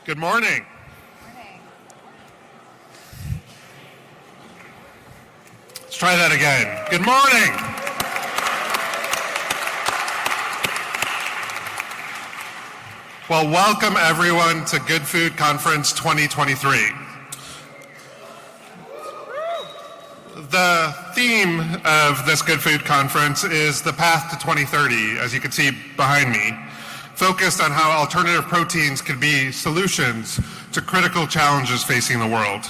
Good morning. Let's try that again. Good morning. Well, welcome everyone to Good Food Conference 2023. The theme of this Good Food Conference is the path to 2030, as you can see behind me, focused on how alternative proteins can be solutions to critical challenges facing the world.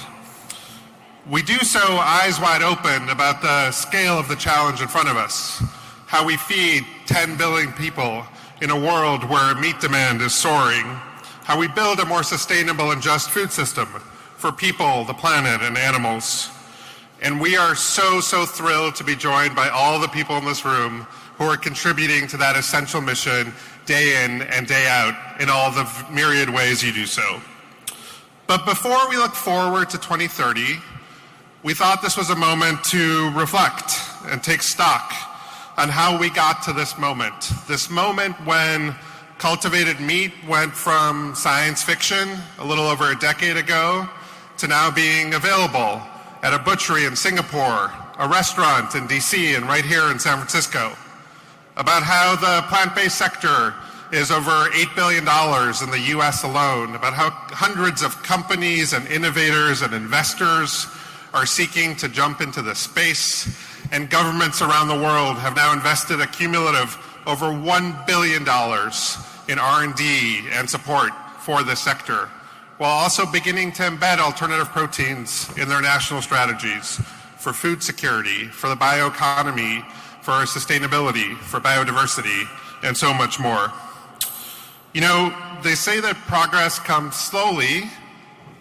We do so eyes wide open about the scale of the challenge in front of us, how we feed 10 billion people in a world where meat demand is soaring, how we build a more sustainable and just food system for people, the planet, and animals. And we are so thrilled to be joined by all the people in this room who are contributing to that essential mission day in and day out in all the myriad ways you do so. But before we look forward to 2030, we thought this was a moment to reflect and take stock on how we got to this moment when cultivated meat went from science fiction a little over a decade ago to now being available at a butchery in Singapore, a restaurant in DC, and right here in San Francisco. About how the plant-based sector is over $8 billion in the US alone, about how hundreds of companies and innovators and investors are seeking to jump into the space, and governments around the world have now invested a cumulative over $1 billion in R&D and support for this sector, while also beginning to embed alternative proteins in their national strategies for food security, for the bioeconomy, for sustainability, for biodiversity, and so much more. You know, they say that progress comes slowly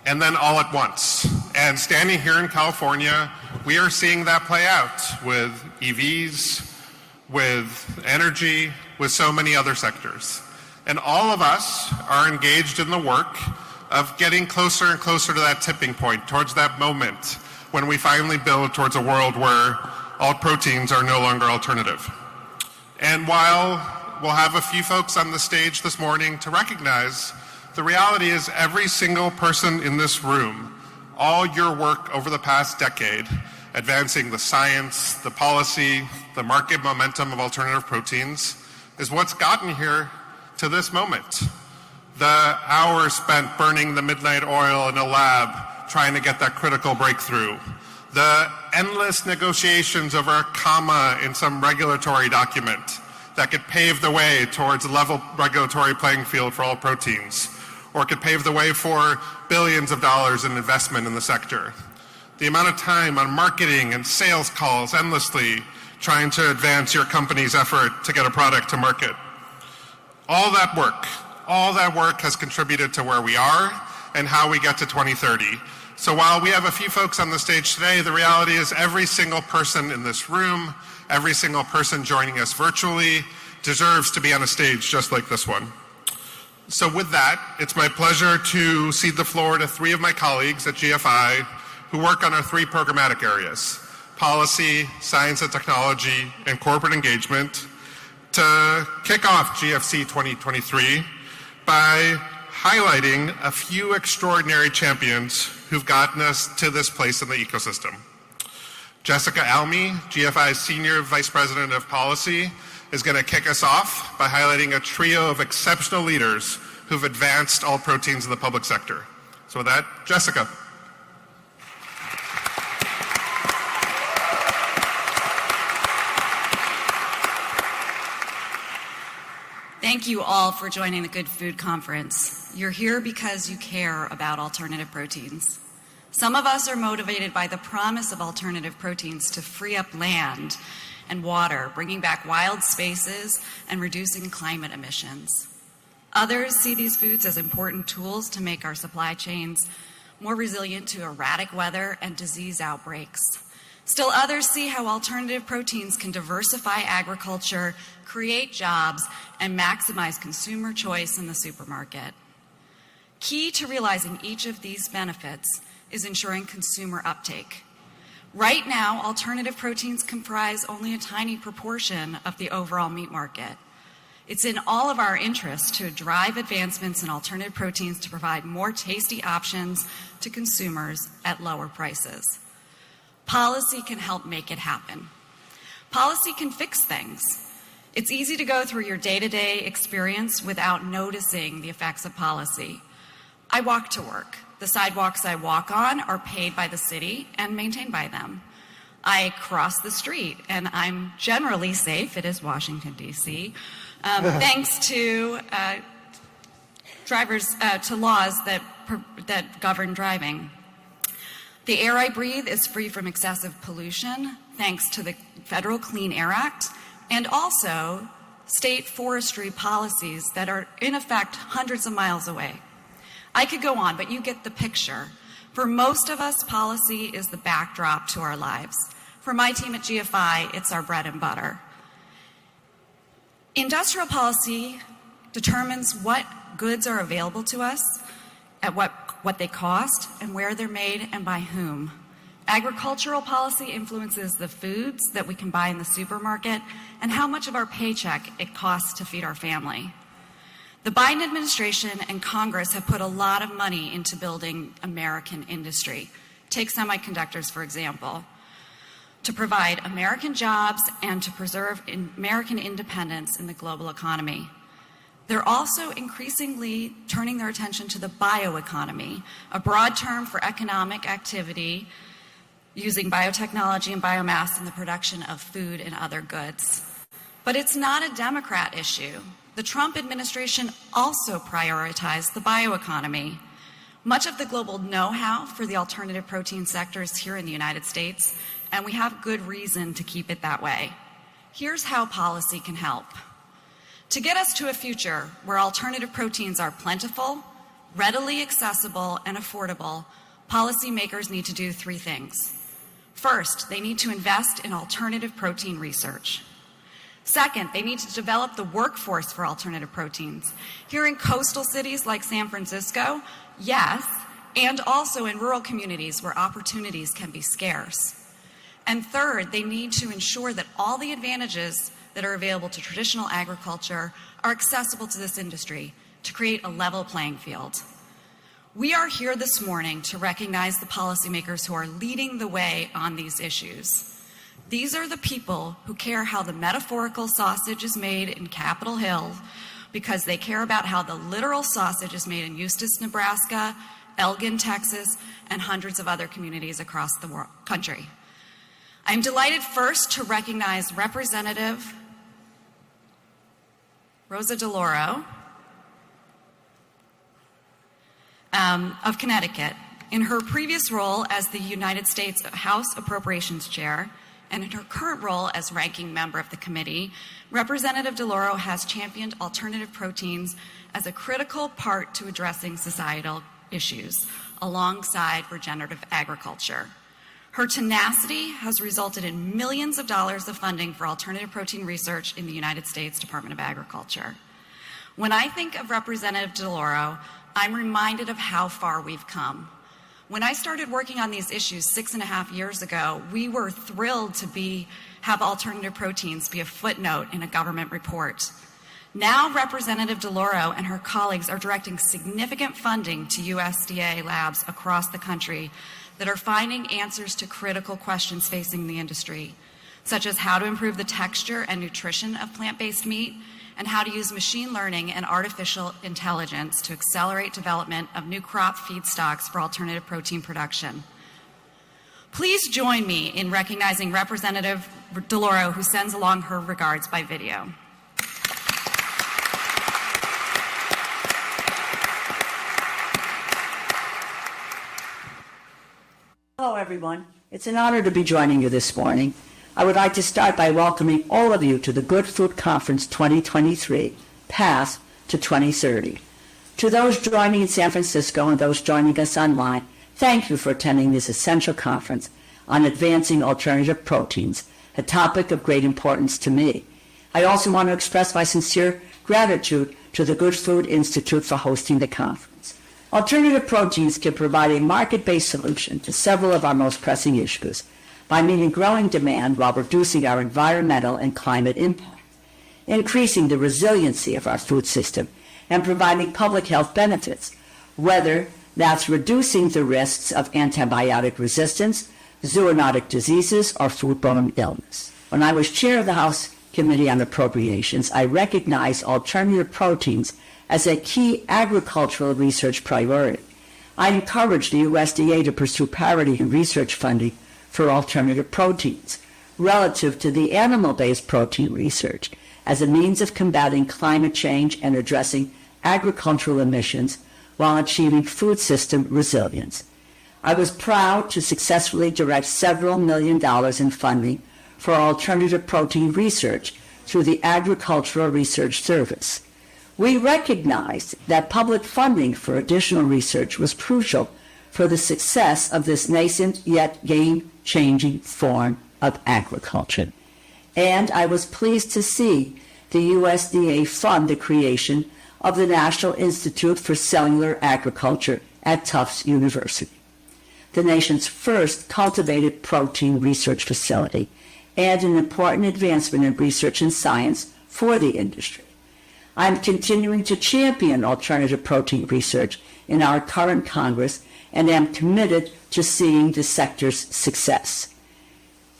and then all at once. And standing here in California, we are seeing that play out with EVs, with energy, with so many other sectors. And all of us are engaged in the work of getting closer and closer to that tipping point, towards that moment when we finally build towards a world where all proteins are no longer alternative. And while we'll have a few folks on the stage this morning to recognize, the reality is every single person in this room, all your work over the past decade, advancing the science, the policy, the market momentum of alternative proteins, is what's gotten here to this moment. The hours spent burning the midnight oil in a lab trying to get that critical breakthrough. The endless negotiations over a comma in some regulatory document that could pave the way towards a level regulatory playing field for all proteins, or could pave the way for billions of dollars in investment in the sector. The amount of time on marketing and sales calls endlessly trying to advance your company's effort to get a product to market. All that work has contributed to where we are and how we get to 2030. So while we have a few folks on the stage today, the reality is every single person in this room, every single person joining us virtually deserves to be on a stage just like this one. So with that, it's my pleasure to cede the floor to three of my colleagues at GFI who work on our three programmatic areas: policy, science and technology, and corporate engagement, to kick off GFC 2023 by highlighting a few extraordinary champions who've gotten us to this place in the ecosystem. Jessica Almy, GFI's Senior Vice President of Policy, is going to kick us off by highlighting a trio of exceptional leaders who've advanced all proteins in the public sector. So with that, Jessica. Thank you all for joining the Good Food Conference. You're here because you care about alternative proteins. Some of us are motivated by the promise of alternative proteins to free up land and water, bringing back wild spaces and reducing climate emissions. Others see these foods as important tools to make our supply chains more resilient to erratic weather and disease outbreaks. Still others see how alternative proteins can diversify agriculture, create jobs, and maximize consumer choice in the supermarket. Key to realizing each of these benefits is ensuring consumer uptake. Right now, alternative proteins comprise only a tiny proportion of the overall meat market. It's in all of our interests to drive advancements in alternative proteins to provide more tasty options to consumers at lower prices. Policy can help make it happen. Policy can fix things. It's easy to go through your day-to-day experience without noticing the effects of policy. I walk to work. The sidewalks I walk on are paid by the city and maintained by them. I cross the street, and I'm generally safe. It is Washington, D.C., thanks to to laws that govern driving. The air I breathe is free from excessive pollution, thanks to the Federal Clean Air Act, and also state forestry policies that are in effect hundreds of miles away. I could go on, but you get the picture. For most of us, policy is the backdrop to our lives. For my team at GFI, it's our bread and butter. Industrial policy determines what goods are available to us, at what they cost, and where they're made and by whom. Agricultural policy influences the foods that we can buy in the supermarket and how much of our paycheck it costs to feed our family. The Biden administration and Congress have put a lot of money into building American industry. Take semiconductors, for example, to provide American jobs and to preserve American independence in the global economy. They're also increasingly turning their attention to the bioeconomy, a broad term for economic activity using biotechnology and biomass in the production of food and other goods. But it's not a Democrat issue. The Trump administration also prioritized the bioeconomy. Much of the global know-how for the alternative protein sector is here in the United States, and we have good reason to keep it that way. Here's how policy can help. To get us to a future where alternative proteins are plentiful, readily accessible, and affordable, policymakers need to do three things. First, they need to invest in alternative protein research. Second, they need to develop the workforce for alternative proteins. Here in coastal cities like San Francisco, yes, and also in rural communities where opportunities can be scarce. And third, they need to ensure that all the advantages that are available to traditional agriculture are accessible to this industry to create a level playing field. We are here this morning to recognize the policymakers who are leading the way on these issues. These are the people who care how the metaphorical sausage is made in Capitol Hill because they care about how the literal sausage is made in Eustis, Nebraska, Elgin, Texas, and hundreds of other communities across the country. I'm delighted first to recognize Representative Rosa DeLauro of Connecticut. In her previous role as the United States House Appropriations Chair, and in her current role as ranking member of the committee, Representative DeLauro has championed alternative proteins as a critical part to addressing societal issues alongside regenerative agriculture. Her tenacity has resulted in millions of dollars of funding for alternative protein research in the United States Department of Agriculture. When I think of Representative DeLauro, I'm reminded of how far we've come. When I started working on these issues 6.5 years ago, we were thrilled to have alternative proteins be a footnote in a government report. Now Representative DeLauro and her colleagues are directing significant funding to USDA labs across the country that are finding answers to critical questions facing the industry, such as how to improve the texture and nutrition of plant-based meat, and how to use machine learning and artificial intelligence to accelerate development of new crop feedstocks for alternative protein production. Please join me in recognizing Representative DeLauro, who sends along her regards by video. Hello, everyone. It's an honor to be joining you this morning. I would like to start by welcoming all of you to the Good Food Conference 2023, Path to 2030. To those joining in San Francisco and those joining us online, thank you for attending this essential conference on advancing alternative proteins, a topic of great importance to me. I also want to express my sincere gratitude to the Good Food Institute for hosting the conference. Alternative proteins can provide a market-based solution to several of our most pressing issues by meeting growing demand while reducing our environmental and climate impact. increasing the resiliency of our food system, and providing public health benefits, whether that's reducing the risks of antibiotic resistance, zoonotic diseases, or foodborne illness. When I was chair of the House Committee on Appropriations, I recognized alternative proteins as a key agricultural research priority. I encouraged the USDA to pursue parity in research funding for alternative proteins relative to the animal-based protein research as a means of combating climate change and addressing agricultural emissions while achieving food system resilience. I was proud to successfully direct several $1 million in funding for alternative protein research through the Agricultural Research Service. We recognized that public funding for additional research was crucial for the success of this nascent yet game-changing form of agriculture. And I was pleased to see the USDA fund the creation of the National Institute for Cellular Agriculture at Tufts University, the nation's first cultivated protein research facility, and an important advancement in research and science for the industry. I'm continuing to champion alternative protein research in our current Congress and am committed to seeing the sector's success.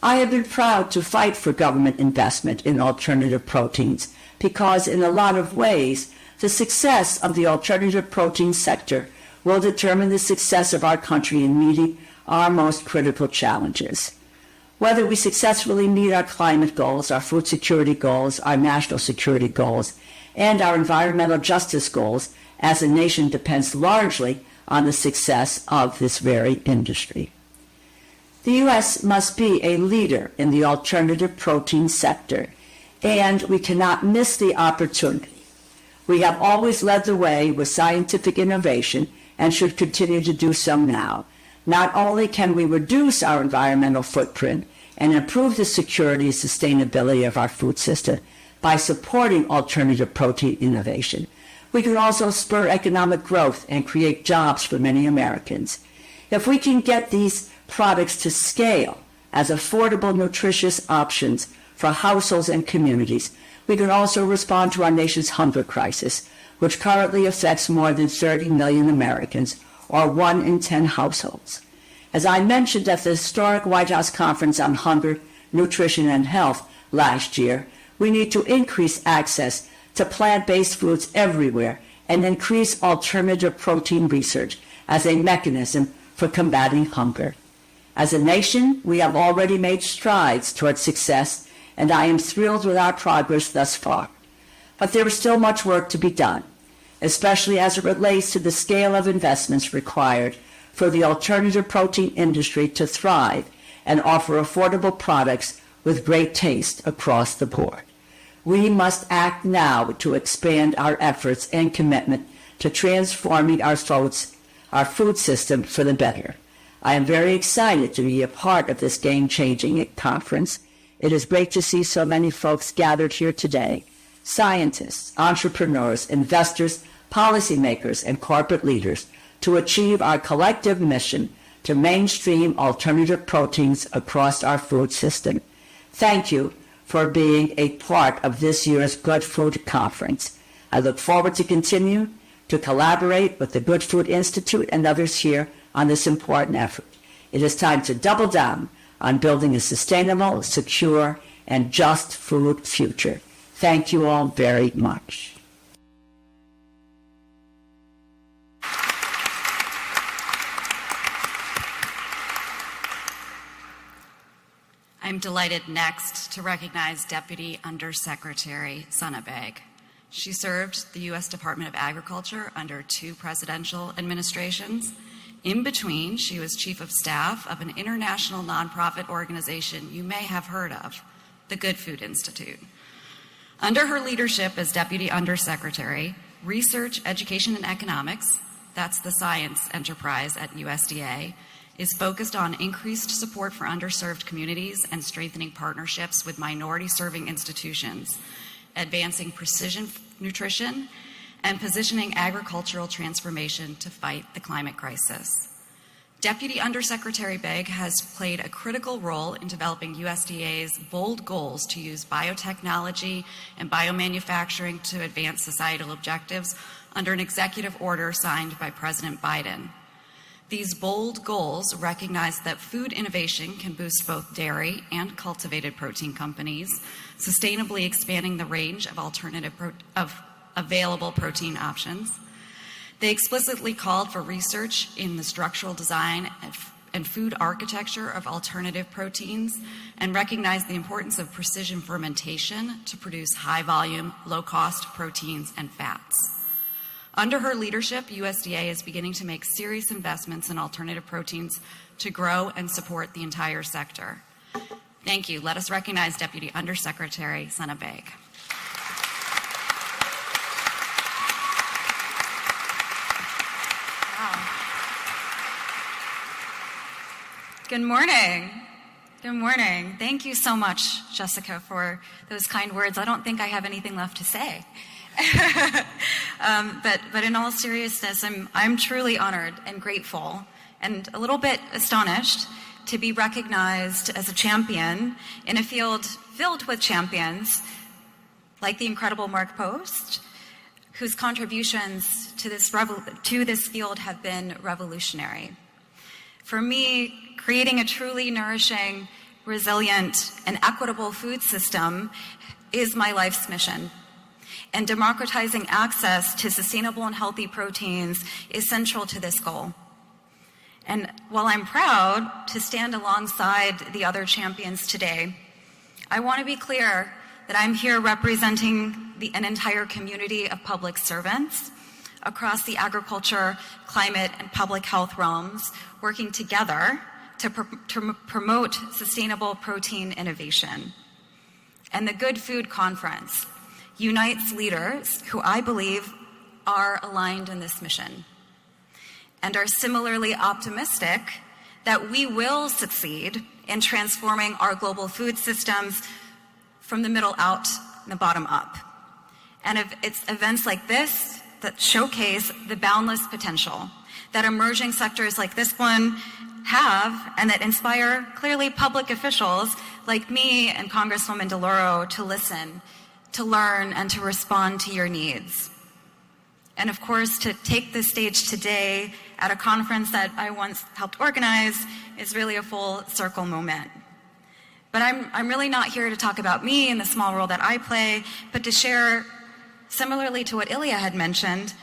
I have been proud to fight for government investment in alternative proteins because in a lot of ways, the success of the alternative protein sector will determine the success of our country in meeting our most critical challenges. Whether we successfully meet our climate goals, our food security goals, our national security goals, and our environmental justice goals as a nation depends largely on the success of this very industry. The U.S. must be a leader in the alternative protein sector, and we cannot miss the opportunity. We have always led the way with scientific innovation and should continue to do so now. Not only can we reduce our environmental footprint and improve the security and sustainability of our food system by supporting alternative protein innovation, we can also spur economic growth and create jobs for many Americans. If we can get these products to scale as affordable, nutritious options for households and communities, we can also respond to our nation's hunger crisis, which currently affects more than 30 million Americans, or 1 in 10 households. As I mentioned at the historic White House Conference on Hunger, Nutrition, and Health last year, we need to increase access to plant-based foods everywhere and increase alternative protein research as a mechanism for combating hunger. As a nation, we have already made strides towards success, and I am thrilled with our progress thus far. But there is still much work to be done, especially as it relates to the scale of investments required for the alternative protein industry to thrive and offer affordable products with great taste across the board. We must act now to expand our efforts and commitment to transforming our food system for the better. I am very excited to be a part of this game-changing conference. It is great to see so many folks gathered here today: scientists, entrepreneurs, investors, policymakers, and corporate leaders to achieve our collective mission to mainstream alternative proteins across our food system. Thank you for being a part of this year's Good Food Conference. I look forward to continue to collaborate with the Good Food Institute and others here on this important effort. It is time to double down on building a sustainable, secure, and just food future. Thank you all very much. I'm delighted next to recognize Deputy Undersecretary Sonnabeg. She served the U.S. Department of Agriculture under 2 presidential administrations. In between, she was Chief of Staff of an international nonprofit organization you may have heard of, the Good Food Institute. Under her leadership as Deputy Undersecretary, Research, Education, and Economics, that's the science enterprise at USDA, is focused on increased support for underserved communities and strengthening partnerships with minority-serving institutions, advancing precision nutrition, and positioning agricultural transformation to fight the climate crisis. Deputy Undersecretary Begg has played a critical role in developing USDA's bold goals to use biotechnology and biomanufacturing to advance societal objectives under an executive order signed by President Biden. These bold goals recognize that food innovation can boost both dairy and cultivated protein companies, sustainably expanding the range of available protein options. They explicitly called for research in the structural design and food architecture of alternative proteins and recognized the importance of precision fermentation to produce high-volume, low-cost proteins and fats. Under her leadership, USDA is beginning to make serious investments in alternative proteins to grow and support the entire sector. Thank you. Let us recognize Deputy Undersecretary Sana Begg. Good morning. Good morning. Thank you so much, Jessica, for those kind words. I don't think I have anything left to say. But in all seriousness, I'm truly honored and grateful and a little bit astonished to be recognized as a champion in a field filled with champions like the incredible Mark Post, whose contributions to this field have been revolutionary. For me, creating a truly nourishing, resilient, and equitable food system is my life's mission. And democratizing access to sustainable and healthy proteins is central to this goal. And while I'm proud to stand alongside the other champions today, I want to be clear that I'm here representing an entire community of public servants across the agriculture, climate, and public health realms, working together to promote sustainable protein innovation. And the Good Food Conference unites leaders who I believe are aligned in this mission and are similarly optimistic that we will succeed in transforming our global food systems from the middle out and the bottom up. And it's events like this that showcase the boundless potential that emerging sectors like this one have, and that inspire clearly public officials like me and Congresswoman DeLauro to listen, to learn, and to respond to your needs. And of course, to take the stage today at a conference that I once helped organize is really a full circle moment. But I'm really not here to talk about me and the small role that I play, but to share, similarly to what Ilya had mentioned,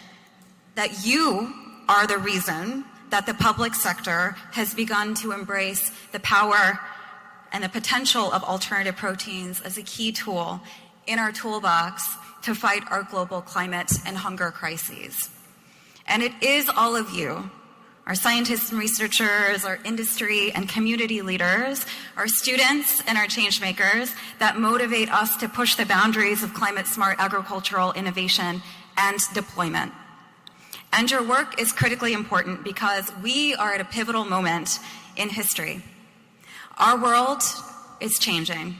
that you are the reason that the public sector has begun to embrace the power and the potential of alternative proteins as a key tool in our toolbox to fight our global climate and hunger crises. And it is all of you, our scientists and researchers, our industry and community leaders, our students and our change makers that motivate us to push the boundaries of climate-smart agricultural innovation and deployment. And your work is critically important because we are at a pivotal moment in history. Our world is changing.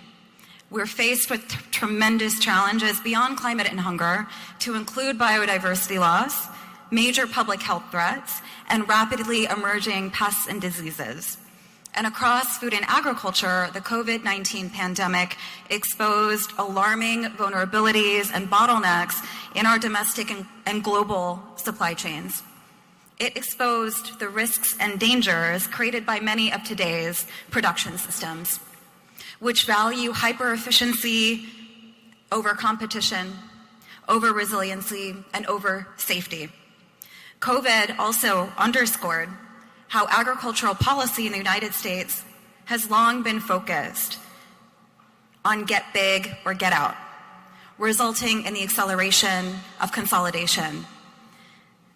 We're faced with tremendous challenges beyond climate and hunger, to include biodiversity loss, major public health threats, and rapidly emerging pests and diseases. And across food and agriculture, the COVID-19 pandemic exposed alarming vulnerabilities and bottlenecks in our domestic and global supply chains. It exposed the risks and dangers created by many of today's production systems, which value hyper-efficiency over competition, over resiliency, and over safety. COVID also underscored how agricultural policy in the United States has long been focused on get big or get out, resulting in the acceleration of consolidation.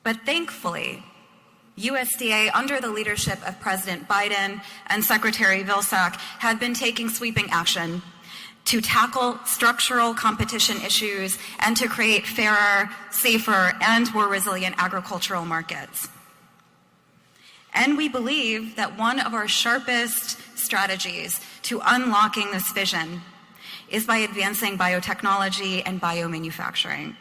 But thankfully, USDA, under the leadership of President Biden and Secretary Vilsack, have been taking sweeping action to tackle structural competition issues and to create fairer, safer, and more resilient agricultural markets. And we believe that one of our sharpest strategies to unlocking this vision is by advancing biotechnology and biomanufacturing.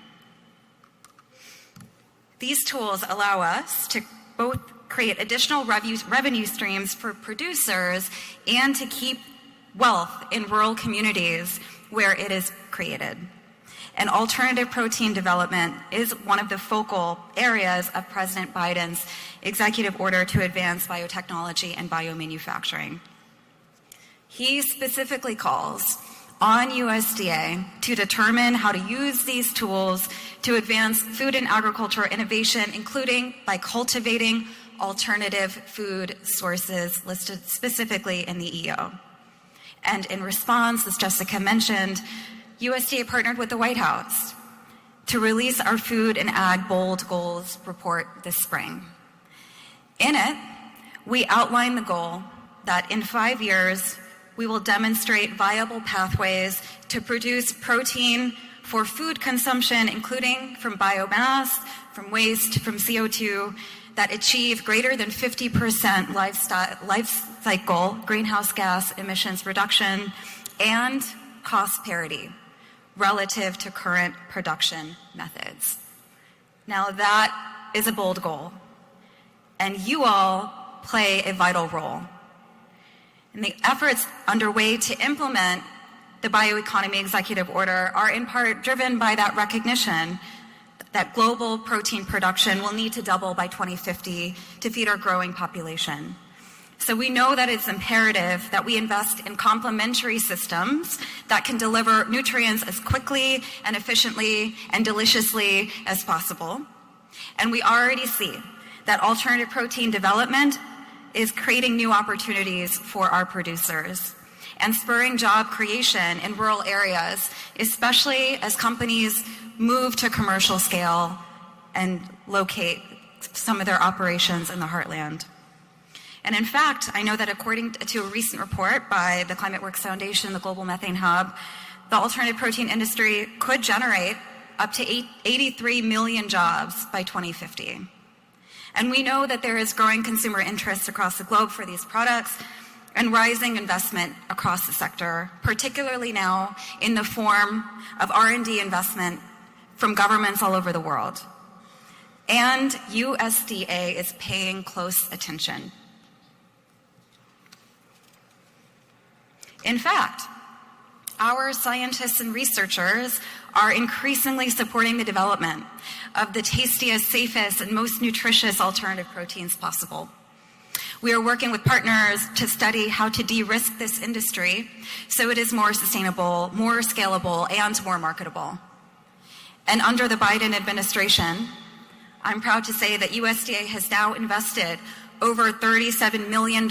These tools allow us to both create additional revenue streams for producers and to keep wealth in rural communities where it is created. And alternative protein development is one of the focal areas of President Biden's executive order to advance biotechnology and biomanufacturing. He specifically calls on USDA to determine how to use these tools to advance food and agriculture innovation, including by cultivating alternative food sources listed specifically in the EO. And in response, as Jessica mentioned, USDA partnered with the White House to release our Food and Ag Bold Goals report this spring. In it, we outline the goal that in 5 years, we will demonstrate viable pathways to produce protein for food consumption, including from biomass, from waste, from CO2, that achieve greater than 50% life cycle greenhouse gas emissions reduction and cost parity relative to current production methods. Now that is a bold goal, and you all play a vital role. And the efforts underway to implement the bioeconomy executive order are in part driven by that recognition that global protein production will need to double by 2050 to feed our growing population. So we know that it's imperative that we invest in complementary systems that can deliver nutrients as quickly and efficiently and deliciously as possible. And we already see that alternative protein development is creating new opportunities for our producers and spurring job creation in rural areas, especially as companies move to commercial scale and locate some of their operations in the heartland. And in fact, I know that according to a recent report by the Climate Works Foundation, the Global Methane Hub, the alternative protein industry could generate up to 83 million jobs by 2050. And we know that there is growing consumer interest across the globe for these products and rising investment across the sector, particularly now in the form of R&D investment from governments all over the world. And USDA is paying close attention. In fact, our scientists and researchers are increasingly supporting the development of the tastiest, safest, and most nutritious alternative proteins possible. We are working with partners to study how to de-risk this industry so it is more sustainable, more scalable, and more marketable. And under the Biden administration, I'm proud to say that USDA has now invested over $37 million in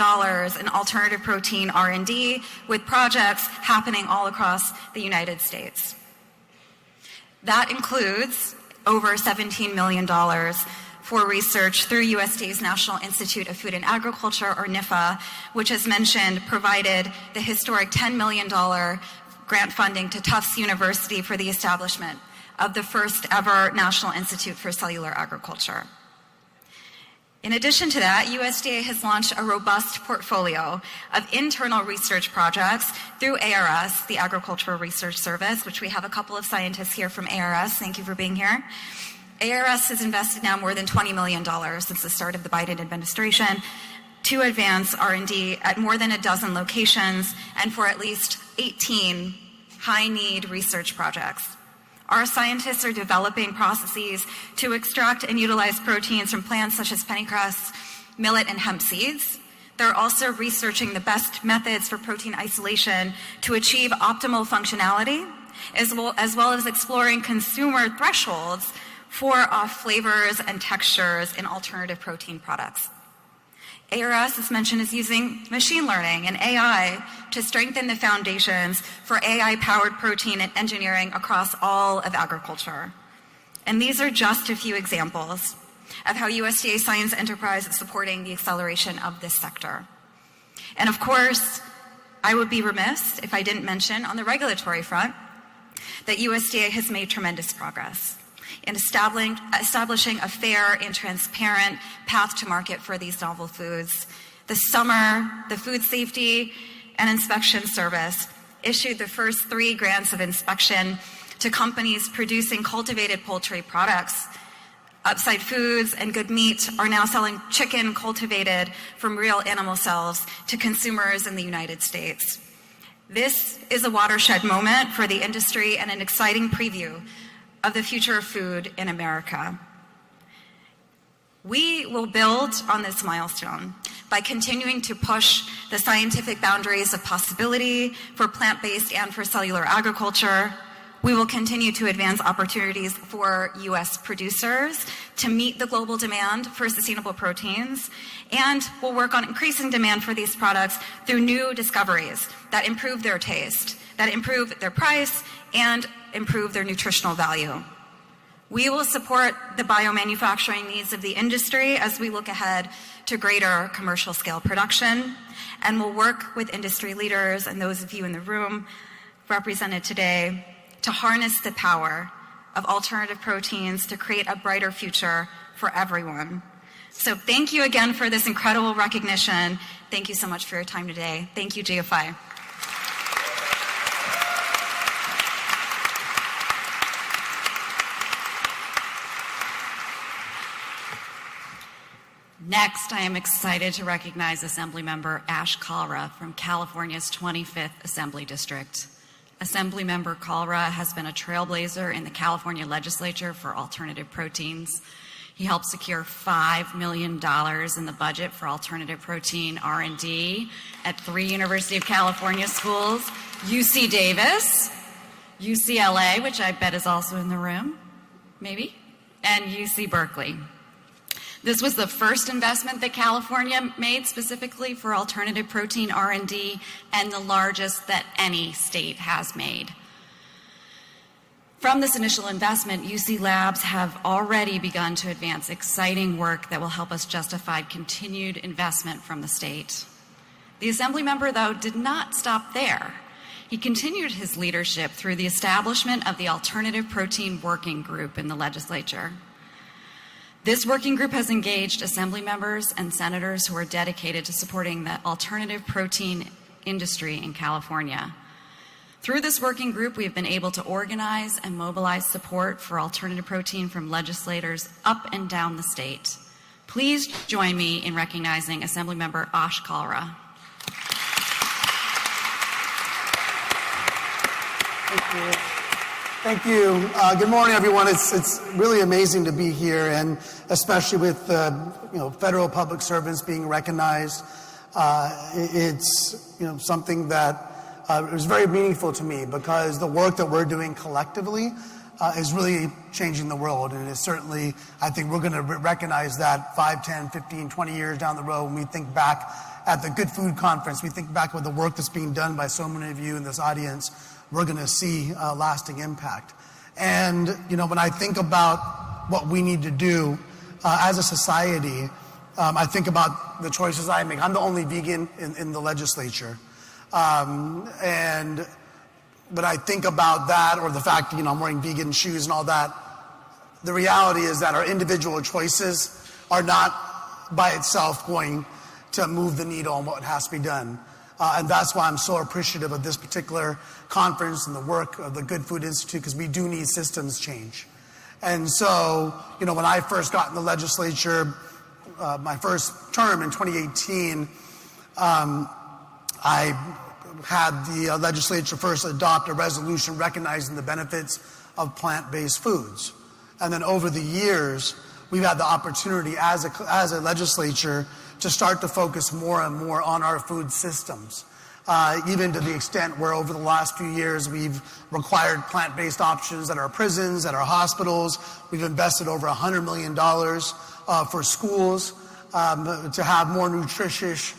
alternative protein R&D, with projects happening all across the United States. That includes over $17 million for research through USDA's National Institute of Food and Agriculture, or NIFA, which, as mentioned, provided the historic $10 million grant funding to Tufts University for the establishment of the first ever National Institute for Cellular Agriculture. In addition to that, USDA has launched a robust portfolio of internal research projects through ARS, the Agricultural Research Service, which we have a couple of scientists here from ARS. Thank you for being here. ARS has invested now more than $20 million since the start of the Biden administration to advance R&D at more than a dozen locations and for at least 18 high-need research projects. Our scientists are developing processes to extract and utilize proteins from plants such as pennycress, millet, and hemp seeds. They're also researching the best methods for protein isolation to achieve optimal functionality, as well as exploring consumer thresholds for off flavors and textures in alternative protein products. ARS, as mentioned, is using machine learning and AI to strengthen the foundations for AI-powered protein and engineering across all of agriculture. And these are just a few examples of how USDA Science Enterprise is supporting the acceleration of this sector. And of course, I would be remiss if I didn't mention on the regulatory front that USDA has made tremendous progress in establishing a fair and transparent path to market for these novel foods. This summer, the Food Safety and Inspection Service issued the first 3 grants of inspection to companies producing cultivated poultry products Upside Foods and Good Meat are now selling chicken cultivated from real animal cells to consumers in the United States. This is a watershed moment for the industry and an exciting preview of the future of food in America. We will build on this milestone by continuing to push the scientific boundaries of possibility for plant-based and for cellular agriculture. We will continue to advance opportunities for U.S. producers to meet the global demand for sustainable proteins, and we'll work on increasing demand for these products through new discoveries that improve their taste, that improve their price, and improve their nutritional value. We will support the biomanufacturing needs of the industry as we look ahead to greater commercial scale production, and we'll work with industry leaders and those of you in the room represented today to harness the power of alternative proteins to create a brighter future for everyone. So thank you again for this incredible recognition. Thank you so much for your time today. Thank you, GFI. Next, I am excited to recognize Assemblymember Ash Kalra from California's 25th Assembly District. Assemblymember Kalra has been a trailblazer in the California legislature for alternative proteins. He helped secure $5 million in the budget for alternative protein R&D at 3 University of California schools, UC Davis, UCLA, which I bet is also in the room, maybe, and UC Berkeley. This was the first investment that California made specifically for alternative protein R&D and the largest that any state has made. From this initial investment, UC Labs have already begun to advance exciting work that will help us justify continued investment from the state. The Assemblymember, though, did not stop there. He continued his leadership through the establishment of the Alternative Protein Working Group in the legislature. This working group has engaged Assembly members and senators who are dedicated to supporting the alternative protein industry in California. Through this working group, we have been able to organize and mobilize support for alternative protein from legislators up and down the state. Please join me in recognizing Assemblymember Ash Kalra. Thank you. Thank you. Good morning, everyone. It's really amazing to be here, and especially with federal public servants being recognized. It's something that is very meaningful to me, because the work that we're doing collectively is really changing the world, and it's certainly, I think we're going to recognize that 5, 10, 15, 20 years down the road when we think back at the Good Food Conference. We think back with the work that's being done by so many of you in this audience. We're going to see lasting impact. And, when I think about what we need to do as a society, I think about the choices I make. I'm the only vegan in the legislature. But I think about that, or the fact that, I'm wearing vegan shoes and all that. The reality is that our individual choices are not by itself going to move the needle on what has to be done. And that's why I'm so appreciative of this particular conference and the work of the Good Food Institute, because we do need systems change. And so, when I first got in the legislature, my first term in 2018, I had the legislature first adopt a resolution recognizing the benefits of plant-based foods. And then over the years, we've had the opportunity as a legislature to start to focus more and more on our food systems, even to the extent where over the last few years we've required plant-based options at our prisons, at our hospitals. We've invested over $100 million for schools to have more nutritious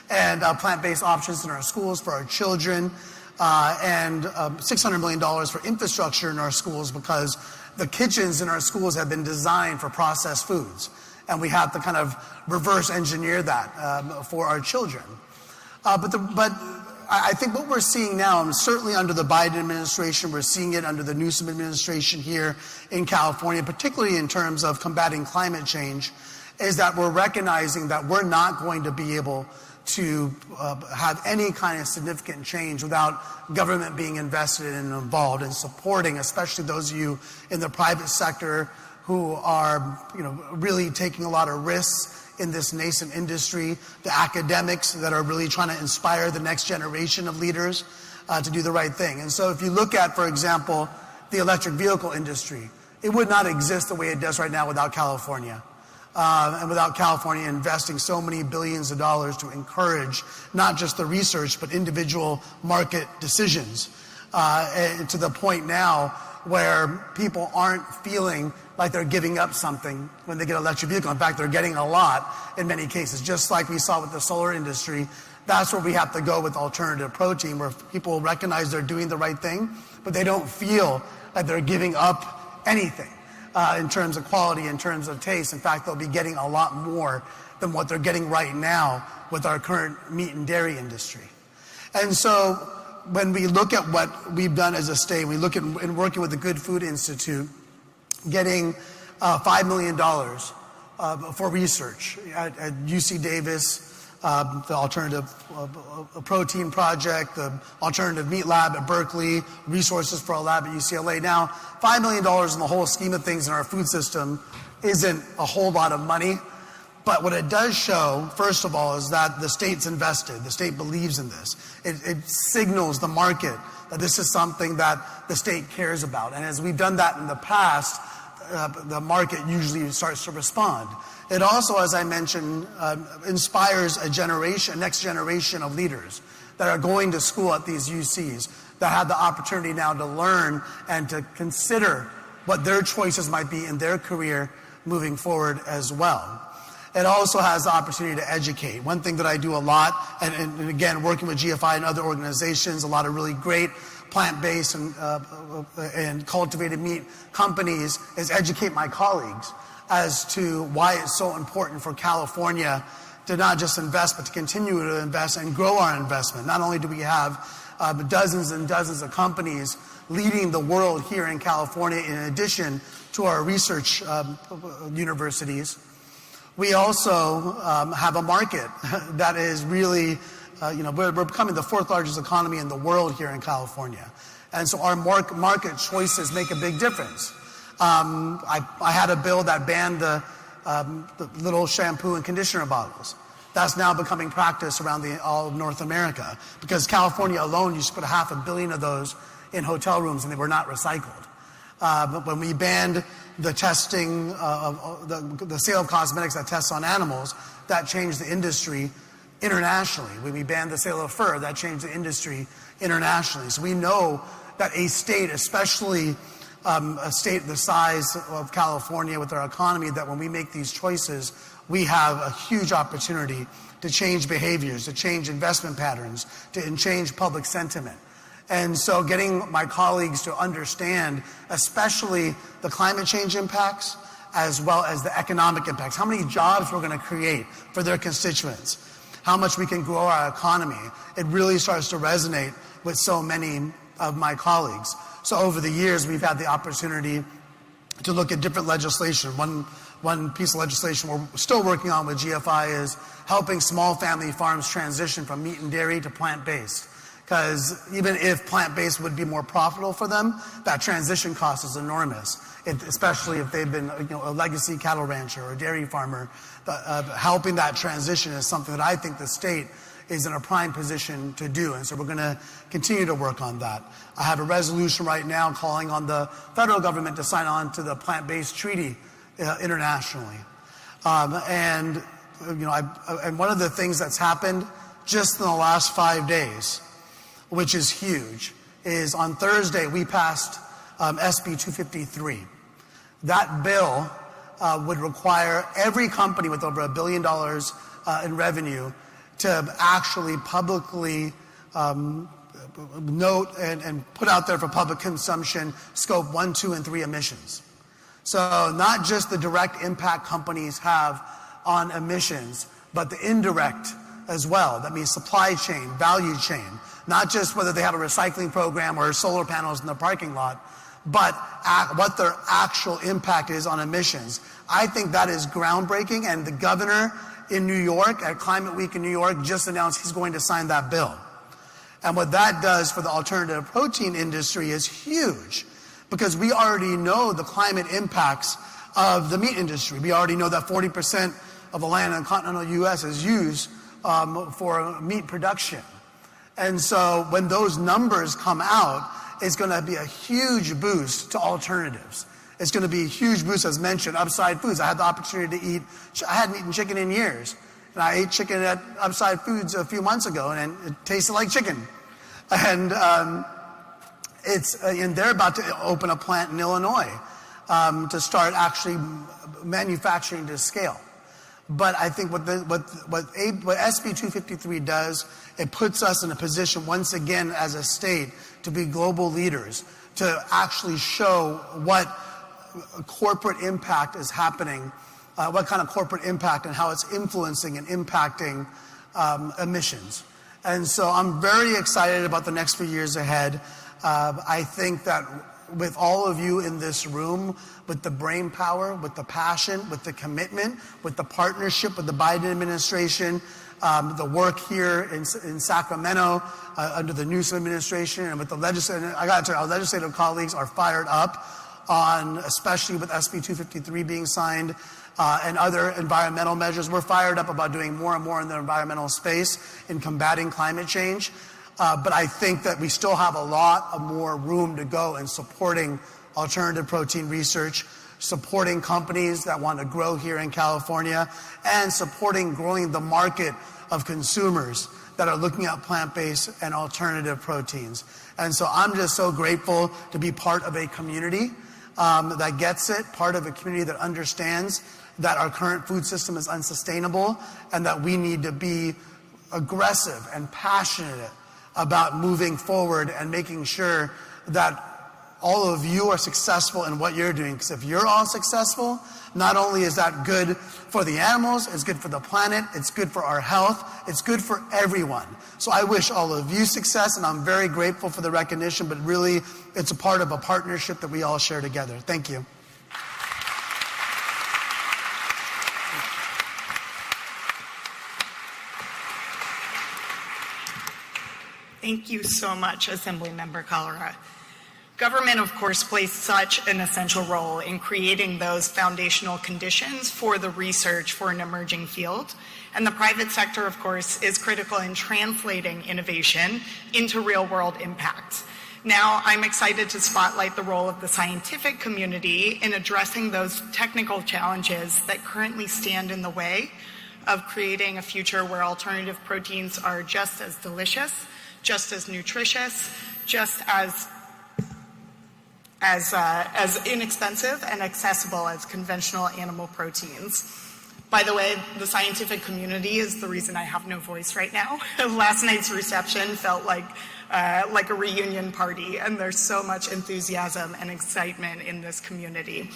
and plant-based options in our schools for our children, and $600 million for infrastructure in our schools, because the kitchens in our schools have been designed for processed foods. And we have to kind of reverse engineer that for our children. But I think what we're seeing now, and certainly under the Biden administration, we're seeing it under the Newsom administration here in California, particularly in terms of combating climate change, is that we're recognizing that we're not going to be able to have any kind of significant change without government being invested and involved and supporting, especially those of you in the private sector who are, really taking a lot of risks in this nascent industry, the academics that are really trying to inspire the next generation of leaders to do the right thing. And so if you look at, for example, the electric vehicle industry, it would not exist the way it does right now without California. And without California investing so many billions of dollars to encourage not just the research, but individual market decisions, and to the point now where people aren't feeling like they're giving up something when they get an electric vehicle. In fact, they're getting a lot in many cases, just like we saw with the solar industry. That's where we have to go with alternative protein, where people recognize they're doing the right thing, but they don't feel like they're giving up anything in terms of quality, in terms of taste. In fact, they'll be getting a lot more than what they're getting right now with our current meat and dairy industry. And so when we look at what we've done as a state, we look at in working with the Good Food Institute, getting $5 million for research at UC Davis, the Alternative Protein Project, the Alternative Meat Lab at Berkeley, resources for a lab at UCLA. Now, $5 million in the whole scheme of things in our food system isn't a whole lot of money. But what it does show, first of all, is that the state's invested. The state believes in this. It signals the market that this is something that the state cares about. And as we've done that in the past, the market usually starts to respond. It also, as I mentioned, inspires a next generation of leaders that are going to school at these UCs that have the opportunity now to learn and to consider what their choices might be in their career moving forward as well. It also has the opportunity to educate. One thing that I do a lot, and again, working with GFI and other organizations, a lot of really great plant-based and cultivated meat companies, is educate my colleagues as to why it's so important for California to not just invest, but to continue to invest and grow our investment. Not only do we have dozens and dozens of companies leading the world here in California, in addition to our research universities, we also have a market that is really, we're becoming the fourth largest economy in the world here in California. And so our market choices make a big difference. I had a bill that banned the little shampoo and conditioner bottles. That's now becoming practice around all of North America, because California alone used to put 500 million of those in hotel rooms and they were not recycled. But when we banned the testing, the sale of cosmetics that tests on animals, that changed the industry internationally. When we banned the sale of fur, that changed the industry internationally. So we know that a state, especially a state the size of California with our economy, that when we make these choices, we have a huge opportunity to change behaviors, to change investment patterns, to change public sentiment. And so getting my colleagues to understand, especially the climate change impacts, as well as the economic impacts, how many jobs we're going to create for their constituents, how much we can grow our economy, it really starts to resonate with so many of my colleagues. So over the years, we've had the opportunity to look at different legislation. One piece of legislation we're still working on with GFI is helping small family farms transition from meat and dairy to plant-based. Because even if plant-based would be more profitable for them, that transition cost is enormous, especially if they've been a legacy cattle rancher or a dairy farmer. Helping that transition is something that I think the state is in a prime position to do. And so we're going to continue to work on that. I have a resolution right now calling on the federal government to sign on to the plant-based treaty internationally. And one of the things that's happened just in the last 5 days, which is huge, is on Thursday we passed SB 253. That bill would require every company with over $1 billion in revenue to actually publicly note and put out there for public consumption Scope 1, 2, and 3 emissions. So not just the direct impact companies have on emissions, but the indirect as well. That means supply chain, value chain, not just whether they have a recycling program or solar panels in the parking lot, but what their actual impact is on emissions. I think that is groundbreaking, and the governor in New York, at Climate Week in New York, just announced he's going to sign that bill. And what that does for the alternative protein industry is huge, because we already know the climate impacts of the meat industry. We already know that 40% of the land in the continental U.S. is used for meat production. And so when those numbers come out, it's going to be a huge boost to alternatives. It's going to be a huge boost, as mentioned, Upside Foods. I had the opportunity to eat, I hadn't eaten chicken in years. And I ate chicken at Upside Foods a few months ago, and it tasted like chicken. And and they're about to open a plant in Illinois to start actually manufacturing to scale. But I think what SB 253 does, it puts us in a position once again as a state to be global leaders, to actually show what corporate impact is happening, what kind of corporate impact and how it's influencing and impacting emissions. And so I'm very excited about the next few years ahead. I think that with all of you in this room, with the brain power, with the passion, with the commitment, with the partnership with the Biden administration, the work here in Sacramento under the Newsom administration, and with the legislative, I got to tell you, our legislative colleagues are fired up on, especially with SB 253 being signed and other environmental measures. We're fired up about doing more and more in the environmental space in combating climate change. But I think that we still have a lot of more room to go in supporting alternative protein research, supporting companies that want to grow here in California, and supporting growing the market of consumers that are looking at plant-based and alternative proteins. And so I'm just so grateful to be part of a community that gets it, part of a community that understands that our current food system is unsustainable and that we need to be aggressive and passionate about moving forward and making sure that all of you are successful in what you're doing. Because if you're all successful, not only is that good for the animals, it's good for the planet, it's good for our health, it's good for everyone. So I wish all of you success, and I'm very grateful for the recognition, but really it's a part of a partnership that we all share together. Thank you. Thank you so much, Assemblymember Collara. Government, of course, plays such an essential role in creating those foundational conditions for the research for an emerging field. And the private sector, of course, is critical in translating innovation into real-world impact. Now, I'm excited to spotlight the role of the scientific community in addressing those technical challenges that currently stand in the way of creating a future where alternative proteins are just as delicious, just as nutritious, just as inexpensive and accessible as conventional animal proteins. By the way, the scientific community is the reason I have no voice right now. Last night's reception felt like a reunion party, and there's so much enthusiasm and excitement in this community.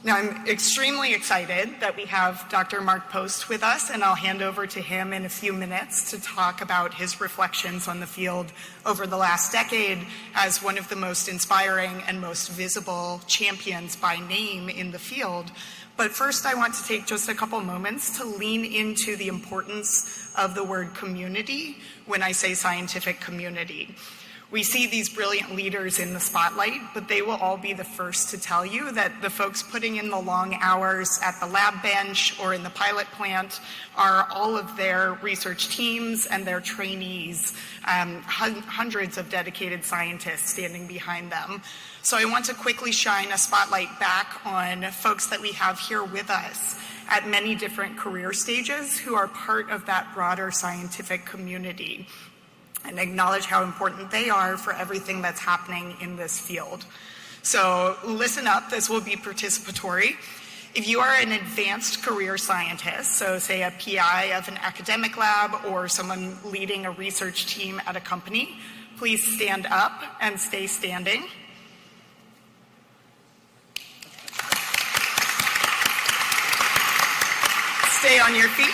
Now, I'm extremely excited that we have Dr. Mark Post with us, and I'll hand over to him in a few minutes to talk about his reflections on the field over the last decade as one of the most inspiring and most visible champions by name in the field. But first, I want to take just a couple moments to lean into the importance of the word community when I say scientific community. We see these brilliant leaders in the spotlight, but they will all be the first to tell you that the folks putting in the long hours at the lab bench or in the pilot plant are all of their research teams and their trainees, hundreds of dedicated scientists standing behind them. So I want to quickly shine a spotlight back on folks that we have here with us at many different career stages who are part of that broader scientific community, and acknowledge how important they are for everything that's happening in this field. So listen up, this will be participatory. If you are an advanced career scientist, so say a PI of an academic lab or someone leading a research team at a company, please stand up and stay standing. Stay on your feet.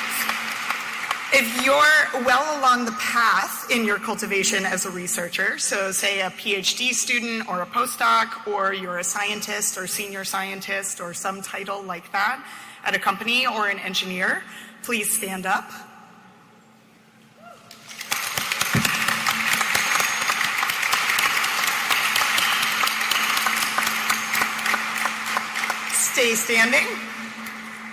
If you're well along the path in your cultivation as a researcher, so say a PhD student or a postdoc, or you're a scientist or senior scientist or some title like that at a company, or an engineer, please stand up. Stay standing.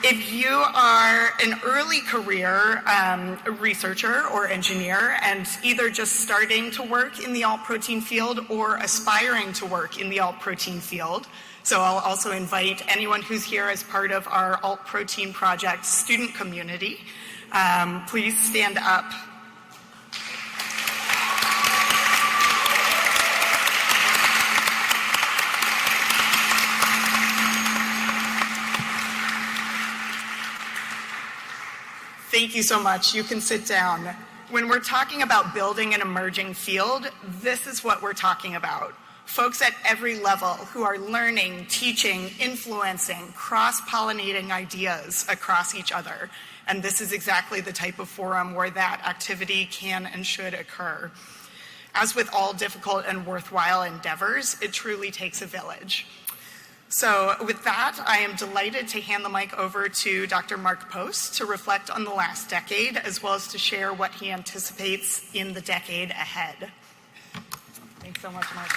If you are an early career researcher or engineer and either just starting to work in the alt protein field or aspiring to work in the alt protein field, so I'll also invite anyone who's here as part of our alt protein project student community, please stand up. Thank you so much. You can sit down. When we're talking about building an emerging field, this is what we're talking about. Folks at every level who are learning, teaching, influencing, cross-pollinating ideas across each other. And this is exactly the type of forum where that activity can and should occur. As with all difficult and worthwhile endeavors, it truly takes a village. So with that, I am delighted to hand the mic over to Dr. Mark Post to reflect on the last decade, as well as to share what he anticipates in the decade ahead. Thanks so much, Mark.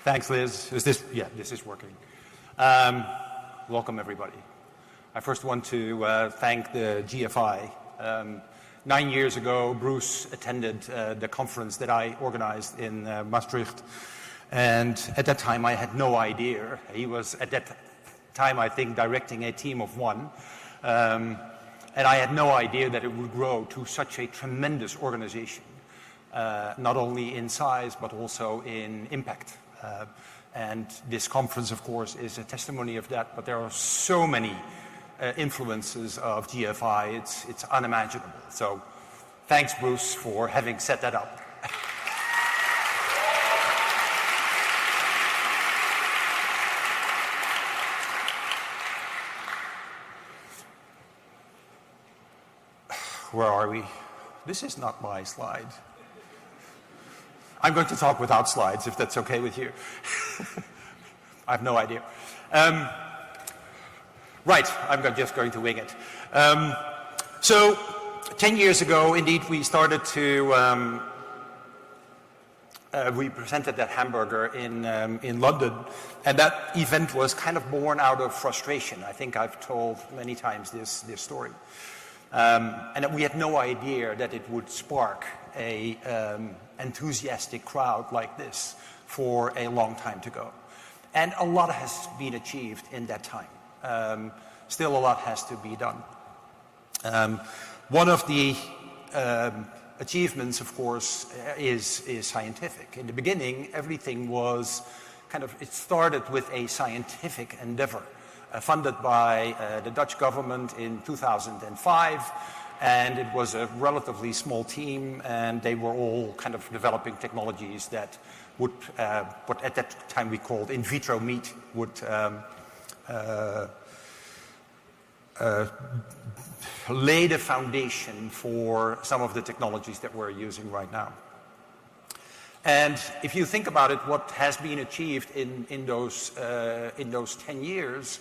Thanks, Liz. This is working. Welcome, everybody. I first want to thank the GFI. 9 years ago, Bruce attended the conference that I organized in Maastricht. And at that time, I had no idea. He was, at that time, I think, directing a team of one. And I had no idea that it would grow to such a tremendous organization, not only in size, but also in impact. And this conference, of course, is a testimony of that. But there are so many influences of GFI, it's unimaginable. So thanks, Bruce, for having set that up. Where are we? This is not my slide. I'm going to talk without slides, if that's okay with you. I have no idea. Right, I'm just going to wing it. So 10 years ago, indeed, we started to, we presented that hamburger in London, and that event was kind of born out of frustration. I think I've told many times this story. And we had no idea that it would spark a enthusiastic crowd like this for a long time to go. And a lot has been achieved in that time. Still a lot has to be done. One of the achievements, of course, is scientific. In the beginning, everything was it started with a scientific endeavor funded by the Dutch government in 2005. And it was a relatively small team, and they were all kind of developing technologies that would, what at that time we called in vitro meat, would lay the foundation for some of the technologies that we're using right now. And if you think about it, what has been achieved in those 10 years,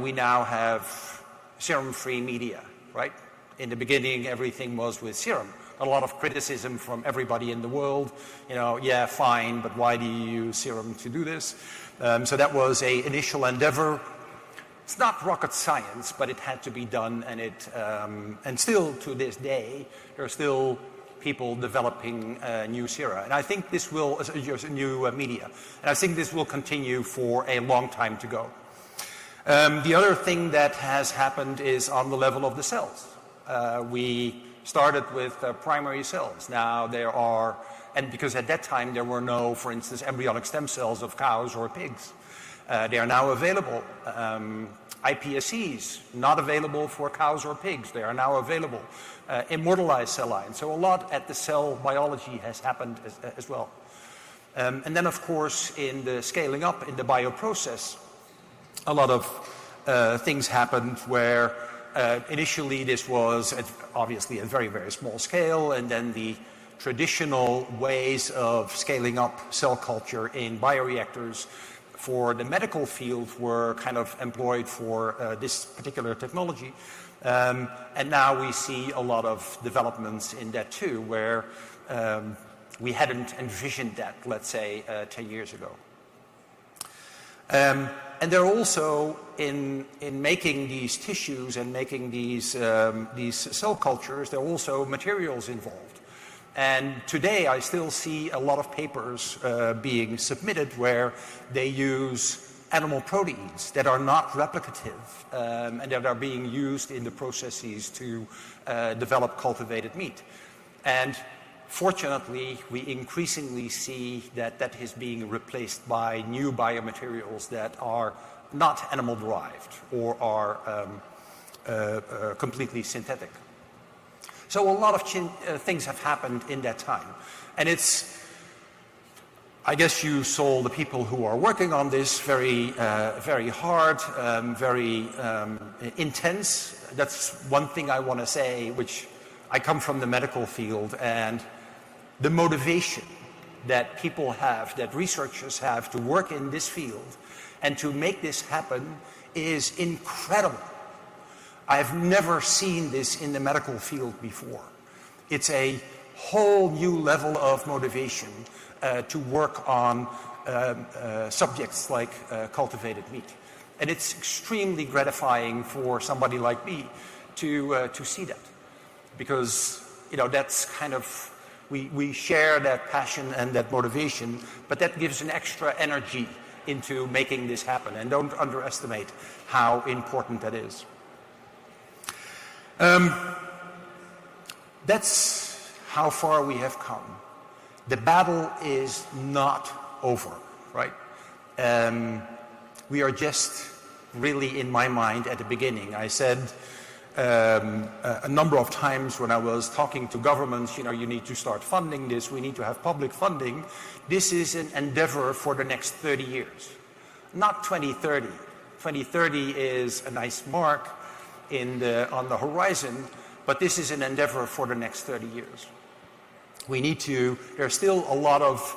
we now have serum-free media, right? In the beginning, everything was with serum. A lot of criticism from everybody in the world. You know, yeah, fine, but why do you use serum to do this? So that was an initial endeavor. It's not rocket science, but it had to be done, and and still to this day, there are still people developing new sera. And I think this will, new media. And I think this will continue for a long time to go. The other thing that has happened is on the level of the cells. We started with primary cells. Now there are, and because at that time there were no, for instance, embryonic stem cells of cows or pigs. They are now available. iPSCs, not available for cows or pigs. They are now available. Immortalized cell lines. So a lot at the cell biology has happened as well. And then, of course, in the scaling up, in the bioprocess, a lot of things happened where initially this was obviously a very, very small scale, and then the traditional ways of scaling up cell culture in bioreactors for the medical field were kind of employed for this particular technology. And now we see a lot of developments in that too, where we hadn't envisioned that, let's say, 10 years ago. And they're also, in making these tissues and making these cell cultures, there are also materials involved. And today I still see a lot of papers being submitted where they use animal proteins that are not replicative and that are being used in the processes to develop cultivated meat. And fortunately, we increasingly see that that is being replaced by new biomaterials that are not animal-derived or are completely synthetic. So a lot of things have happened in that time. And I guess you saw the people who are working on this very hard, very intense. That's one thing I want to say, which I come from the medical field, and the motivation that people have, that researchers have to work in this field and to make this happen is incredible. I've never seen this in the medical field before. It's a whole new level of motivation to work on subjects like cultivated meat. And it's extremely gratifying for somebody like me to see that. Because, that's kind of, we share that passion and that motivation, but that gives an extra energy into making this happen. And don't underestimate how important that is. That's how far we have come. The battle is not over, right? We are just really, in my mind, at the beginning. I said a number of times when I was talking to governments, you need to start funding this, we need to have public funding. This is an endeavor for the next 30 years, not 2030. 2030 is a nice mark on the horizon, but this is an endeavor for the next 30 years. There's still a lot of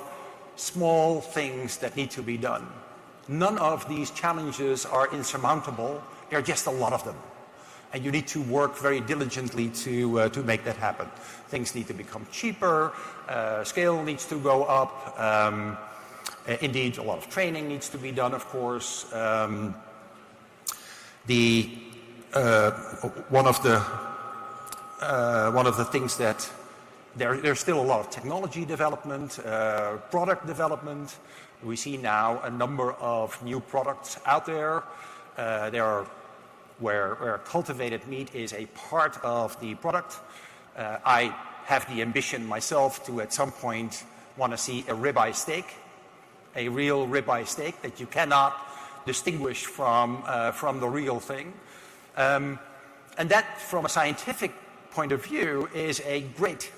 small things that need to be done. None of these challenges are insurmountable, there are just a lot of them. And you need to work very diligently to make that happen. Things need to become cheaper, scale needs to go up, indeed a lot of training needs to be done, of course. One of the things that there's still a lot of technology development, product development. We see now a number of new products out there. Where cultivated meat is a part of the product. I have the ambition myself to at some point want to see a ribeye steak, a real ribeye steak that you cannot distinguish from the real thing. And that, from a scientific point of view, is a great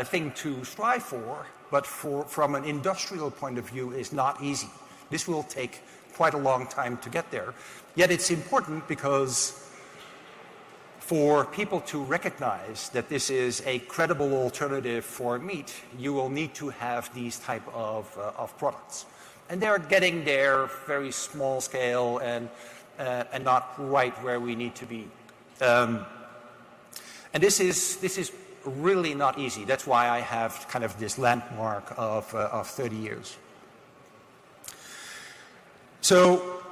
thing to strive for, but from an industrial point of view is not easy. This will take quite a long time to get there. Yet it's important because for people to recognize that this is a credible alternative for meat, you will need to have these type of products. And they're getting there very small scale and not right where we need to be. And this is really not easy. That's why I have kind of this landmark of 30 years. So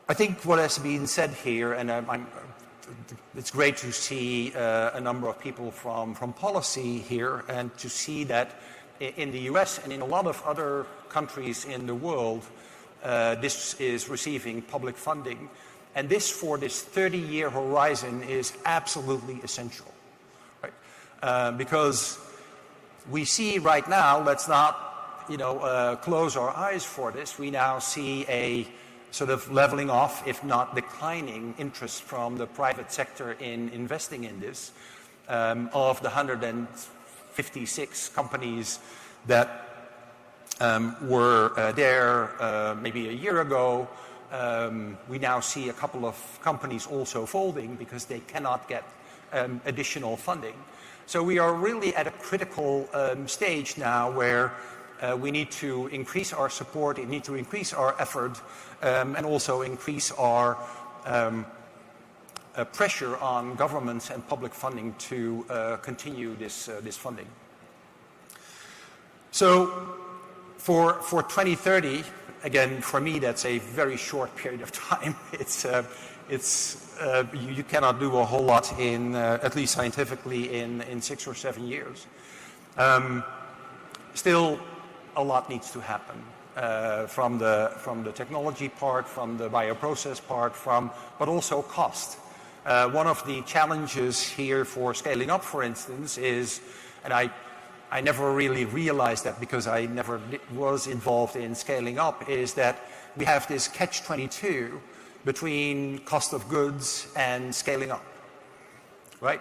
I think what has been said here, and it's great to see a number of people from policy here, and to see that in the US and in a lot of other countries in the world, this is receiving public funding. And this, for this 30-year horizon, is absolutely essential, right? Because we see right now, let's not close our eyes for this. We now see a sort of leveling off, if not declining, interest from the private sector in investing in this. Of the 156 companies that were there maybe a year ago, we now see a couple of companies also folding because they cannot get additional funding. So we are really at a critical stage now where we need to increase our support, we need to increase our effort, and also increase our pressure on governments and public funding to continue this funding. So for 2030, again, for me, that's a very short period of time. You cannot do a whole lot in, at least scientifically, in 6 or 7 years. Still, a lot needs to happen from the technology part, from the bioprocess part, but also cost. One of the challenges here for scaling up, for instance, is, and I never really realized that because I never was involved in scaling up, is that we have this catch-22 between cost of goods and scaling up, right?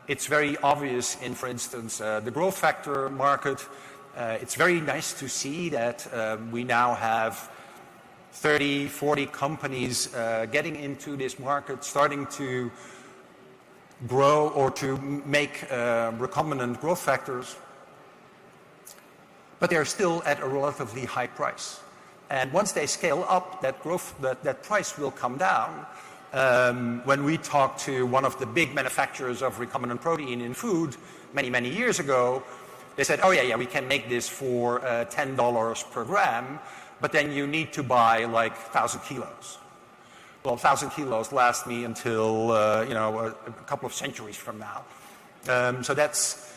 It's very obvious in, for instance, the growth factor market. It's very nice to see that we now have 30, 40 companies getting into this market, starting to grow or to make recombinant growth factors, but they're still at a relatively high price. And once they scale up, that price will come down. When we talked to one of the big manufacturers of recombinant protein in food many, many years ago, they said, oh yeah, we can make this for $10 per gram, but then you need to buy like 1,000 kilos. Well, 1,000 kilos last me until, a couple of centuries from now. So that's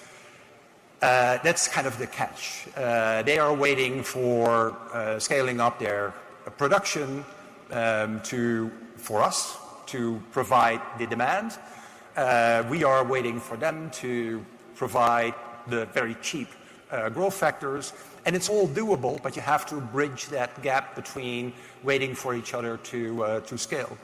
kind of the catch. They are waiting for scaling up their production for us to provide the demand. We are waiting for them to provide the very cheap growth factors. And it's all doable, but you have to bridge that gap between waiting for each other to scale.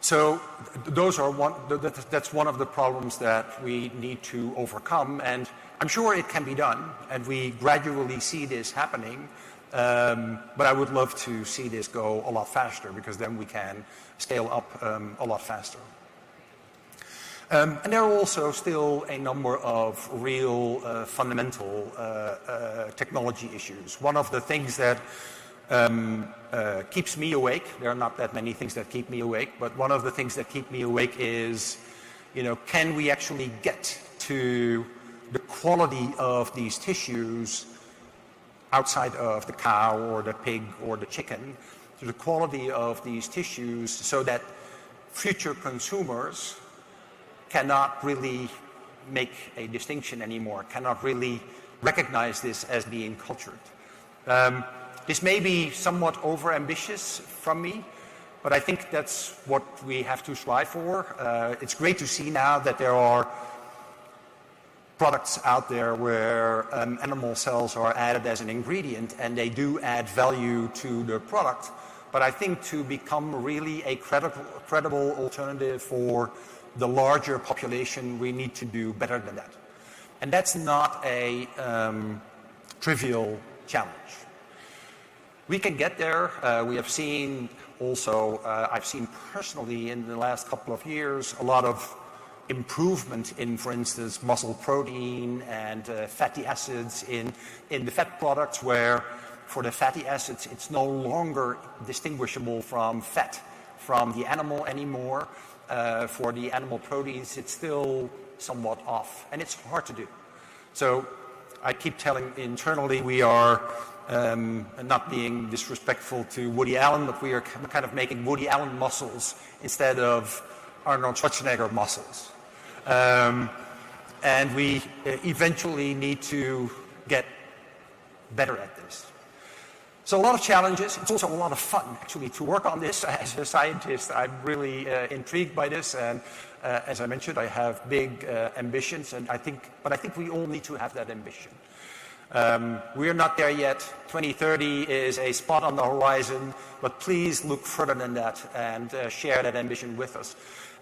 So that's one of the problems that we need to overcome, and I'm sure it can be done, and we gradually see this happening, but I would love to see this go a lot faster, because then we can scale up a lot faster. And there are also still a number of real fundamental technology issues. One of the things that keeps me awake, there are not that many things that keep me awake, but one of the things that keep me awake is, can we actually get to the quality of these tissues outside of the cow or the pig or the chicken, to the quality of these tissues so that future consumers cannot really make a distinction anymore, cannot really recognize this as being cultured. This may be somewhat overambitious from me, but I think that's what we have to strive for. It's great to see now that there are products out there where animal cells are added as an ingredient, and they do add value to the product. But I think to become really a credible alternative for the larger population, we need to do better than that. And that's not a trivial challenge. We can get there. We have seen also, I've seen personally in the last couple of years, a lot of improvement in, for instance, muscle protein and fatty acids in the fat products, where for the fatty acids, it's no longer distinguishable from fat from the animal anymore. For the animal proteins, it's still somewhat off, and it's hard to do. So I keep telling internally we are not being disrespectful to Woody Allen, but we are kind of making Woody Allen muscles instead of Arnold Schwarzenegger muscles. And we eventually need to get better at this. So a lot of challenges. It's also a lot of fun, actually, to work on this. As a scientist, I'm really intrigued by this. And as I mentioned, I have big ambitions. And I think we all need to have that ambition. We're not there yet. 2030 is a spot on the horizon. But please look further than that and share that ambition with us.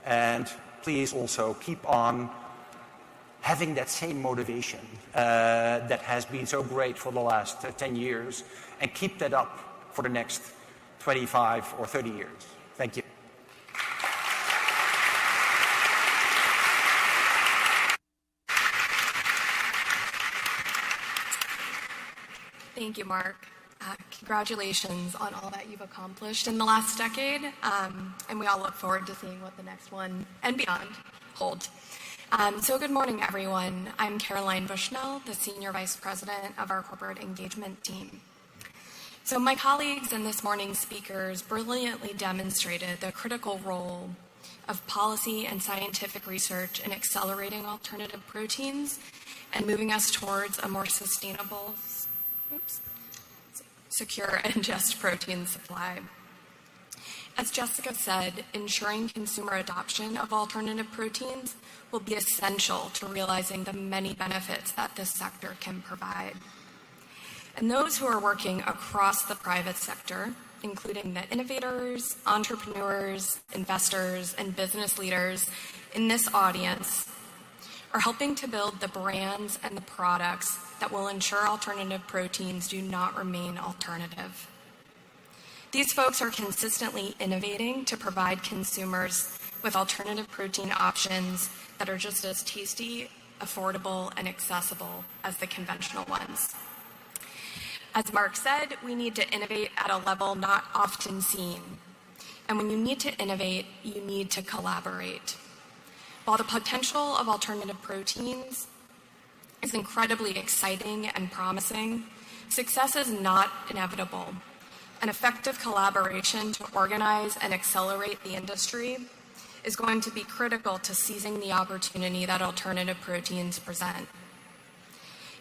And please also keep on having that same motivation that has been so great for the last 10 years, and keep that up for the next 25 or 30 years. Thank you. Thank you, Mark. Congratulations on all that you've accomplished in the last decade, and we all look forward to seeing what the next one and beyond hold. So good morning, everyone. I'm Caroline Bushnell, the Senior Vice President of our Corporate Engagement team. So my colleagues and this morning's speakers brilliantly demonstrated the critical role of policy and scientific research in accelerating alternative proteins and moving us towards a more sustainable, secure, and just protein supply. As Jessica said, ensuring consumer adoption of alternative proteins will be essential to realizing the many benefits that this sector can provide. And those who are working across the private sector, including the innovators, entrepreneurs, investors, and business leaders in this audience, are helping to build the brands and the products that will ensure alternative proteins do not remain alternative. These folks are consistently innovating to provide consumers with alternative protein options that are just as tasty, affordable, and accessible as the conventional ones. As Mark said, we need to innovate at a level not often seen. And when you need to innovate, you need to collaborate. While the potential of alternative proteins is incredibly exciting and promising, success is not inevitable. An effective collaboration to organize and accelerate the industry is going to be critical to seizing the opportunity that alternative proteins present.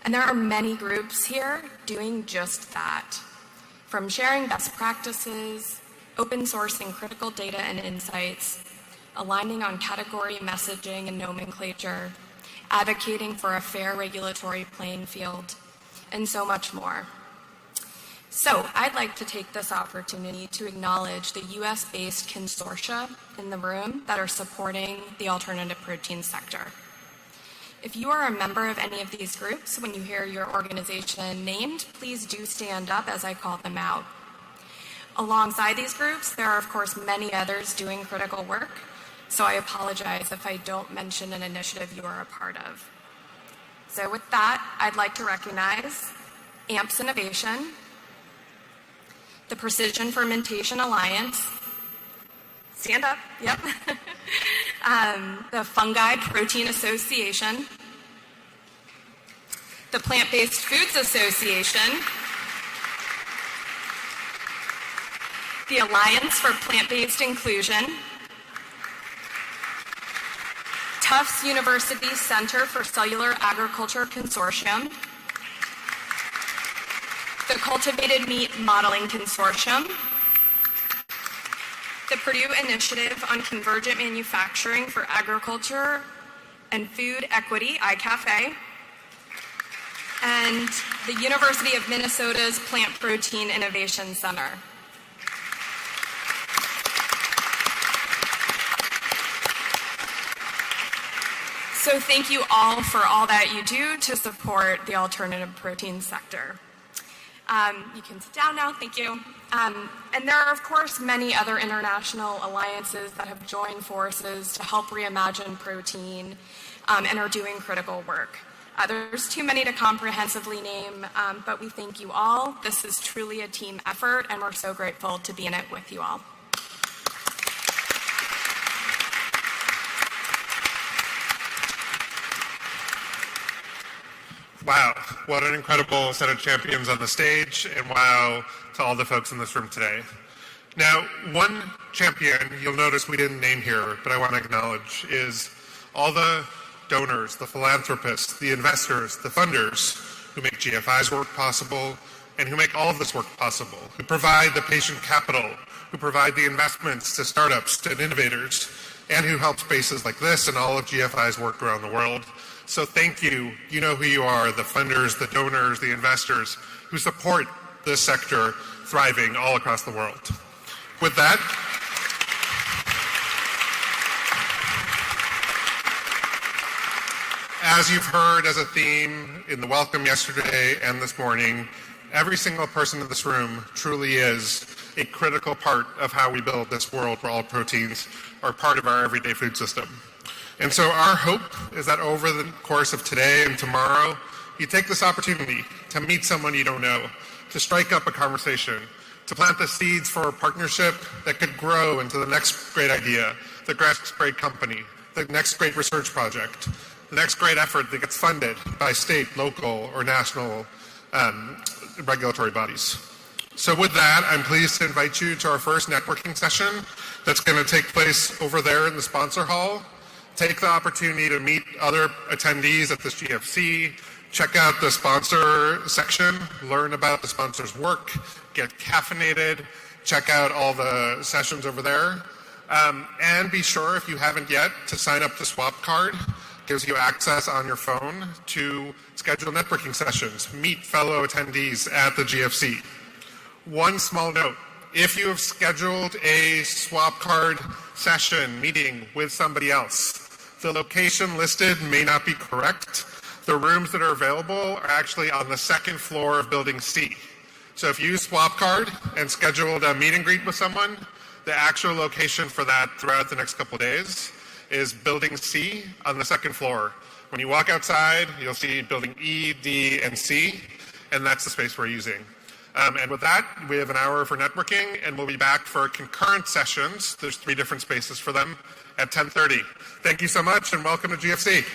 And there are many groups here doing just that, from sharing best practices, open sourcing critical data and insights, aligning on category messaging and nomenclature, advocating for a fair regulatory playing field, and so much more. So I'd like to take this opportunity to acknowledge the US-based consortia in the room that are supporting the alternative protein sector. If you are a member of any of these groups, when you hear your organization named, please do stand up as I call them out. Alongside these groups, there are of course many others doing critical work, so I apologize if I don't mention an initiative you are a part of. So with that, I'd like to recognize AMPS Innovation, the Precision Fermentation Alliance, stand up, yep, the Fungi Protein Association, the Plant-Based Foods Association, the Alliance for Plant-Based Inclusion, Tufts University Center for Cellular Agriculture Consortium, the Cultivated Meat Modeling Consortium, the Purdue Initiative on Convergent Manufacturing for Agriculture and Food Equity, ICAFE, and the University of Minnesota's Plant Protein Innovation Center. So thank you all for all that you do to support the alternative protein sector. You can sit down now, thank you. And there are, of course, many other international alliances that have joined forces to help reimagine protein and are doing critical work. There's too many to comprehensively name, but we thank you all. This is truly a team effort, and we're so grateful to be in it with you all. Wow, what an incredible set of champions on the stage, and wow to all the folks in this room today. Now, one champion you'll notice we didn't name here, but I want to acknowledge, is all the donors, the philanthropists, the investors, the funders who make GFI's work possible and who make all of this work possible, who provide the patient capital, who provide the investments to startups and innovators, and who help spaces like this and all of GFI's work around the world. So thank you. You know who you are, the funders, the donors, the investors who support this sector thriving all across the world. With that, as you've heard as a theme in the welcome yesterday and this morning, every single person in this room truly is a critical part of how we build this world where all proteins are part of our everyday food system. And so our hope is that over the course of today and tomorrow, you take this opportunity to meet someone you don't know, to strike up a conversation, to plant the seeds for a partnership that could grow into the next great idea, the next great company, the next great research project, the next great effort that gets funded by state, local, or national regulatory bodies. So with that, I'm pleased to invite you to our first networking session that's going to take place over there in the sponsor hall. Take the opportunity to meet other attendees at this GFC, check out the sponsor section, learn about the sponsor's work, get caffeinated, check out all the sessions over there. And be sure, if you haven't yet, to sign up to Swap Card. Gives you access on your phone to schedule networking sessions, meet fellow attendees at the GFC. One small note, if you have scheduled a Swap Card session meeting with somebody else, the location listed may not be correct. The rooms that are available are actually on the second floor of Building C. So if you use Swap Card and scheduled a meet and greet with someone, the actual location for that throughout the next couple of days is Building C on the second floor. When you walk outside, you'll see Building E, D, and C, and that's the space we're using. And with that, we have an hour for networking, and we'll be back for concurrent sessions. There's 3 different spaces for them at 10:30. Thank you so much, and welcome to GFC.